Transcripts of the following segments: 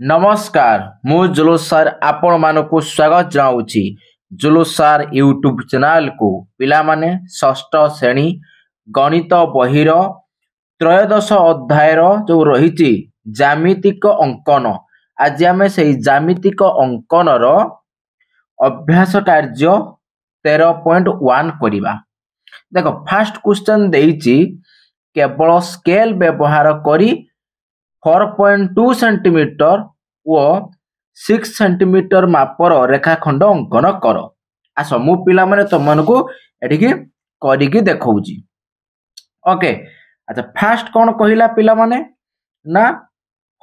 नमस्कार मु जुलूस सर आपण मानकु स्वागत जनाऊँगी। जुलूस सर यूट्यूब चैनल को पिला माने षष्ठ श्रेणी गणित बहिर त्रयोदश अध्याय जो रही ज्यामितिक अंकन आज आम से ज्यामितिक अंकन अभ्यास कार्य 13.1 करवा। देख फास्ट क्वेश्चन देइछि केवल स्केल व्यवहार करी 4.2 सेंटीमीटर व 6 सेंटीमीटर मापर रेखाखंड अंकन कर। आस मु पिला माने तुमको एठिकी करिकी देखौची। ओके अच्छा फास्ट कौन कहला पिला माने ना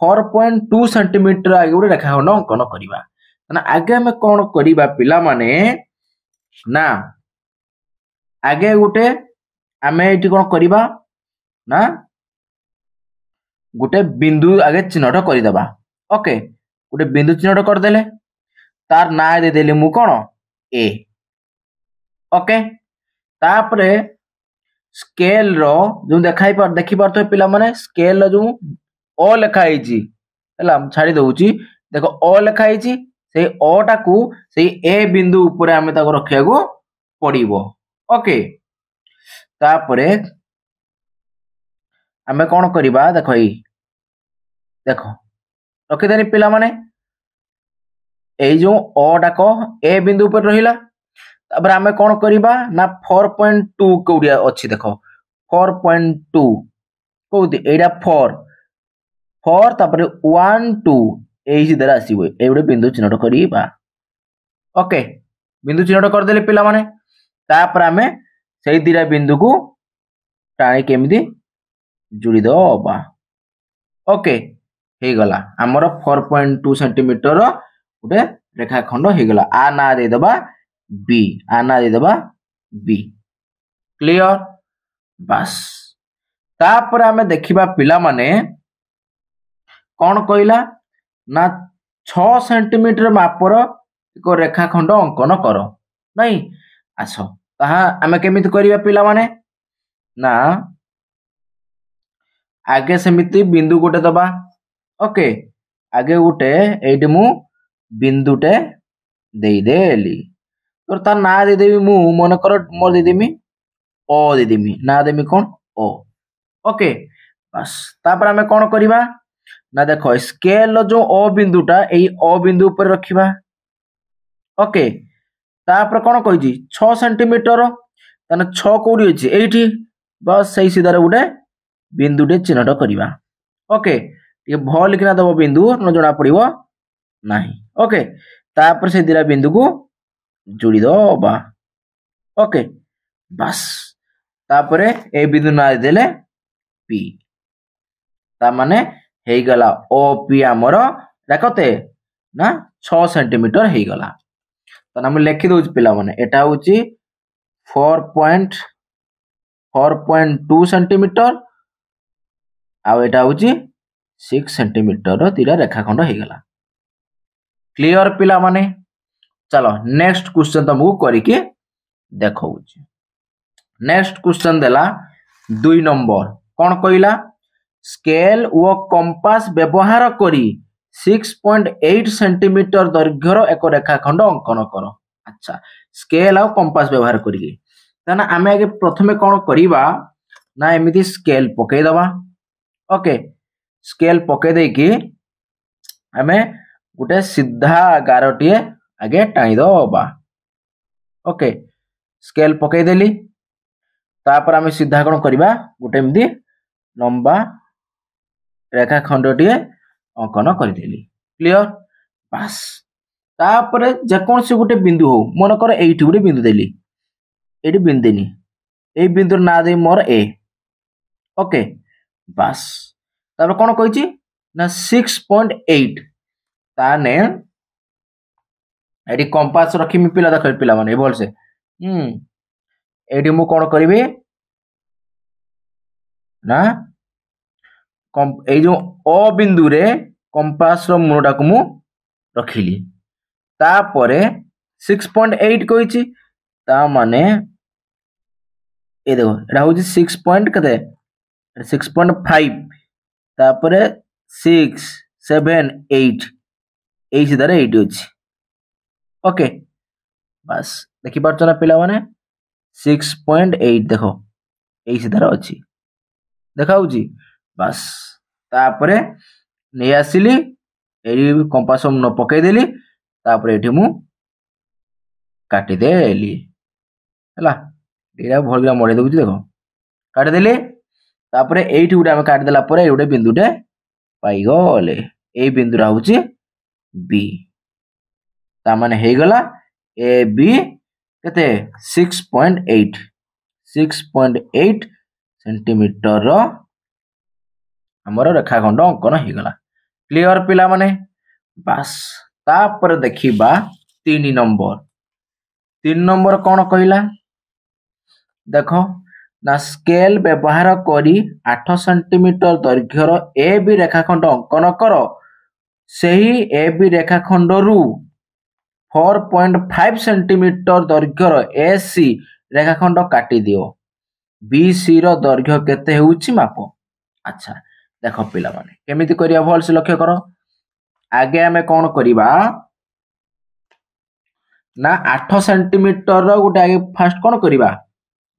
4.2 सेंटीमीटर आगे गोटे रेखाखंड अंकन करवा। ना आगे हमें कौन करवा पिला माने ना आगे गोटे आमे एठी कौन करवा ना गोटे बिंदु आगे चिन्हट करदेबा। ओके गोटे बिंदु चिन्हट करदेले तार ना दे देली मु कोन ए। ओके तापरे स्केल रो जो देखि पारतो पिला माने स्केल रो जो ओ लिखा हिची हला छाडी दउची। देखो ओ लिखा हिची से ओ टाकू से ए बिंदु ऊपर हमें ताको रखिया को पड़िबो। ओके तापरे आमे कौन करवा देख देख रखिदेनी पिला माने जो अटाक ए बिंदु पर रहिला। तापर आमे कौन करवा ना 4.2 कोडिया अच्छी देख 4.2 कोदी एडा 4 तापर 1 2 एही सिधर आसीबो ए गोटे बिंदु चिन्हट करबा। ओके बिंदु चिन्हट कर देले पिला माने तापर आमे सेही दिरा बिंदु को टाणी केमिति जुड़ी दबा। ओके हे गला हमर 4.2 सेंटीमीटर गोटे रेखाखंड हे गला। आ ना दे दबा बी आ ना दे दबा बी क्लियर बस। तापर हमें देखिबा पिला माने कौन कहला ना 6 सेंटीमीटर मापर एक रेखाखंड अंकन कर नहीं। आसो ताहा हमें केमिति करिबा पिला माने ना आगे सेमिति बिंदु गोटे दबा। ओके आगे गोटे एठी मु बिंदुटे देई देली तो तार ना दे देबी मु मन कर मोर दे देमी ओ दे देमी ना देमी कोन ओ। ओके बस तापर हमें कौन करवा ना देखो स्केल जो ओ बिंदुटा एई ओ बिंदु ऊपर रखिबा। ओके तापर कौन कहिजी 6 सेंटीमीटर तने 6 कोडी अछि एठी बस सही सीधा गोटे बिंदुटे चिन्हट करवा। ओके ये भल किना दबो बिंदु न जणा पड़िबो नाही। ओके तापर से दिरा बिंदु को जोड़ी दबा। ओके बस तापर ए बिंदु ना देले पी ता माने हे गला ओ पी हमर राखते ना 6 सेंटीमीटर हे गला। त हम लिखि दउछ पिला माने एटा होची 4.2 सेंटीमीटर आउ एटा होची 6 सेंटीमीटर रो तीरा रेखाखंड हे गला। क्लियर पिला माने चलो नेक्स्ट क्वेश्चन तुमको करिके देखौची। नेक्स्ट क्वेश्चन देला 2 नंबर कौन कहला स्केल व कंपास व्यवहार करी 6.8 सेंटीमीटर दैर्घ्यर एक रेखाखंड अंकन कर। अच्छा स्केल और कंपास व्यवहार करिके ताना आमे आगे प्रथमे कौन करिबा ना एमिति स्केल पके दबा। ओके स्केल पके दे कि हमें गोटे सीधा गारटीए आगे टाणी दबा। ओके स्केल पके देली तापर हमें सीधा कौन करवा गोटे एमती लंबा रेखाखंडटीए अंकन करदेली। क्लियर बस तापर जेकोसी गोटे बिंदु हो मन कर एठी गोटे बिंदु देली एठी बिंदु देनी ए बिंदु ना दे मोर ए। ओके बस तापर कौन कहिची ना 6.8 ताने एठी कंपास रखी मी पिला देख पिला माने बोल से एठी मु कौन करिवे ना ए जो ओ बिंदु रे कंपास रो मुनटा को मु रखिली तापरे 6.8 कहिची ता माने ए देखो एटा होची 6 पॉइंट कते 6.5 तापरे 6 7 8 এই সিধারে এইটি ଅଛି ओके बस देखि पारछ ना पिला माने 6.8 देखो এই সিধারে ଅଛି দেখাউছি बस तापरे नहीं आसिली एडी कंपास न पकई देली तापरे एठी मु काटी देली हला एरा भलगला मडे दउची देखो काटी देली तापरे एठी उडे हम काटी देला परे एउडे बिंदुटे पाई गले ए बिंदुरा होची बी ता माने हे गला ए बी केते 6.8 सेंटीमीटर रो हमर रेखाखंड अंकन हे गला क्लियर पिला माने बस तापर देखिबा 3 नंबर कौन कहला देखो ना स्केल व्यवहार करी 8 सेंटीमीटर दैर्घ्यर ए बी रेखाखंड अंकन कर सही ए बी रेखाखंड रु 4.5 सेंटीमीटर दैर्घ्यर ए सी रेखाखंड काटी दियो बी सी रो दैर्घ्य केते होउची माप अच्छा देखो पिला माने केमिति करिया भल से लक्ष्य करो आगे हमें कौन करिबा ना 8 सेंटीमीटर रो गुटे आगे फास्ट कौन करिबा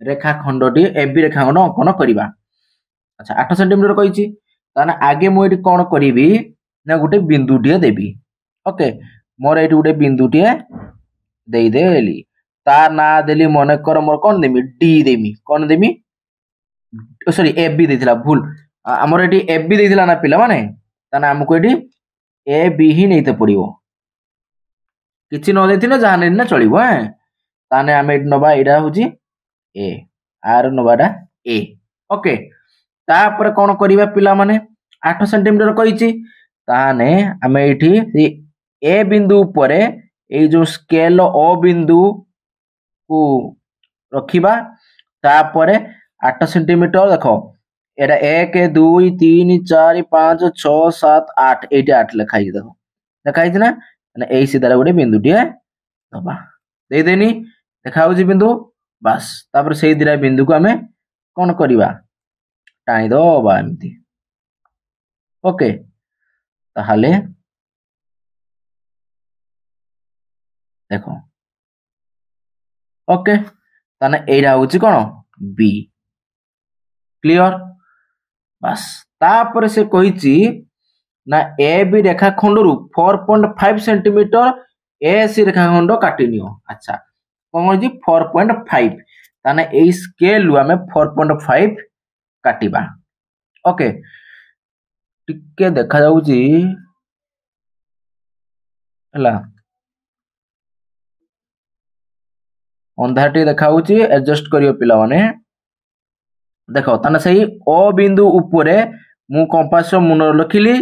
रेखाखंडटी एबी रेखाखंड अंकन करिबा अच्छा 8 सेंटीमीटर कहिची ताने आगे मु एटी कौन करिबी ना गुटे बिंदुटिए देबी ओके मोर एटी गुटे बिंदुटिए देई देली ता ना देली मने कर मोर कौन देमी डी देमी कौन देमी सॉरी एबी देथिला भूल हमर एटी एबी देथिला ना पिला माने ताने हमको एटी ए बी ही नैते पड़िबो किछि न देथिना जहा नै ना चलिबो हैं ताने हम एटी नबा एडा होची ए आर नबाडा ए ओके तापर कोन करिबा पिला माने 8 सेंटीमीटर कहिची ताने हम एठी ए बिंदु ऊपर ए जो स्केल ओ बिंदु को रखिबा तापर 8 सेंटीमीटर देखो एटा 1 2 3 4 5 6 7 8 एटी 8 लिखाई देखो लिखाई ना ए सीधारे गोटे बिंदुटी दबा दे देनी देखाउची बिंदु बस तापर सेई दिरा बिंदु को हमें कौन करिबा टाणी दबा एमती ओके ताहाले देखो ओके ताने एइरा होची कोन बी क्लियर बस तापर से कहिची ना ए बी रेखाखंड रु 4.5 सेंटीमीटर ए सी रेखाखंड काटी नियो अच्छा कोन जी 4.5 ताने ए स्केल रु हमें 4.5 काटिबा ओके टिके देखा जाउची हला अंधाटी देखाउची एडजस्ट करियो पिला माने देखो ताने सही ओ बिंदु ऊपरे मु कंपास मुन लिखिली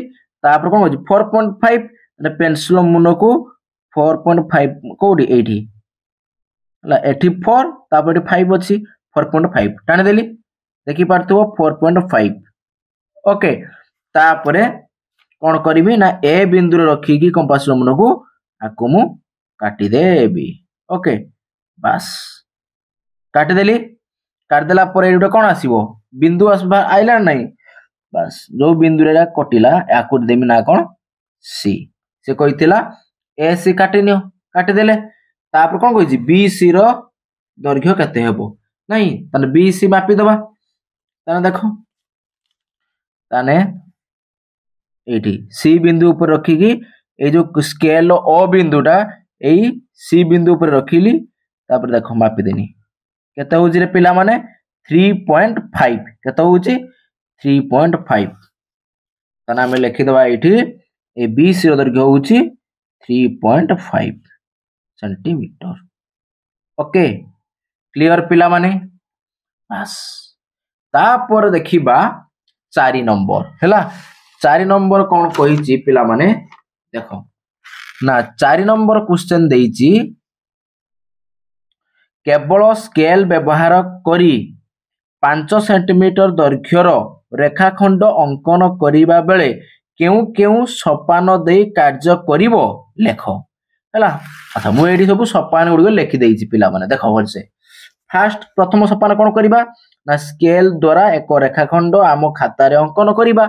तापर कोन होची 4.5 ने पेंसिल मुन को 4.5 कोडी एठी हला एठी 4 तापर 5 अछि 4.5 टाणी देली देखि पारथबो 4.5 ओके तापरे कोन करबी ना ए बिंदु रखी की कंपास मुन को आकु मु काटी देबी ओके बस काटी देली काट देला पर एटा कोन आसीबो बिंदु आसबा आइला नहीं बस जो बिंदु रे कटिला याकु देमी ना कोन सी से कहितला ए सी काटी नियो काटी देले तापर कोन कहिजी बी सी रो दैर्घ्य केते हेबो नहीं तने बी सी मापी दबा तने देखो तने एठी सी बिंदु ऊपर रखी की ए जो स्केल ओ बिंदुटा एई सी बिंदु ऊपर रखिली तापर देखो मापी देनी केते होजी रे पिला माने 3.5 केते होजी 3.5 तना हम लिखि दबा एठी ए बी सी दैर्घ्य होची 3.5 सेंटीमीटर ओके क्लियर पिला माने बस तापर देखिबा 4 नंबर हैला 4 नंबर कोन कहिची पिला माने देखो ना 4 नंबर क्वेश्चन देइची केवल स्केल व्यवहार करी 5 सेंटीमीटर दैर्घ्यर रेखाखंड अंकन करिबा बेले केउ केउ सोपान दे कार्य करिवो लेखो हैला अच्छा मु एडी सब सोपान गुडी लिखि देइची पिला माने देखो भलसे फास्ट प्रथम सोपान कोन करिबा ना स्केल द्वारा एक रेखाखंड आम खाता रे अंकन करिबा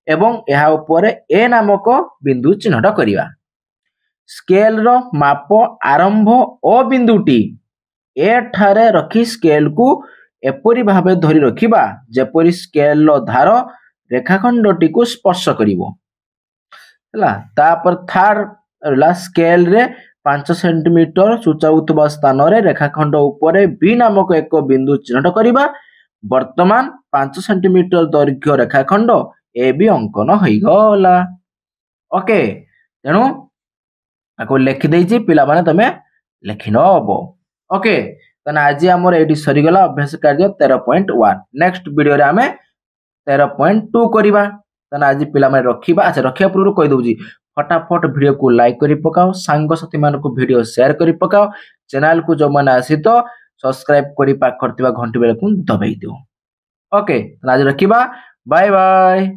एवं यह ऊपर ए नामक बिंदु चिन्हट करिवा। स्केल रो माप आरंभ ओ बिंदुटी ए ठारे रखी स्केल को एपरि भाबे धरि रखिबा जेपरि स्केल रो धार रेखाखंडटी को स्पर्श करिवो। हला तापर थर्ड रला स्केल रे 5 सेंटीमीटर सूचाउतबा स्थान रे रेखाखंड ऊपर बी नामक एक बिंदु चिन्हट करिबा। वर्तमान 5 सेंटीमीटर दैर्घ्य रेखाखंड ए बी अंकन होई गला। ओके तेणु आको लिखि देछि पिला माने तमे लिखि नबो। ओके तने आज हमर एडी सरी गला अभ्यास कार्य 13.1। नेक्स्ट वीडियो रे हमें 13.2 करिबा। तने आज पिला माने रखिबा। अच्छा रखिया पूर्व कहि दउजी फटाफट वीडियो को लाइक करी पकाओ, सांग साथी मान को वीडियो शेयर करी पकाओ, चैनल को जो माने आसी तो सब्सक्राइब करी पाखरतिबा घंटी बेल को दबाई दियो। ओके आज रखिबा। Bye bye.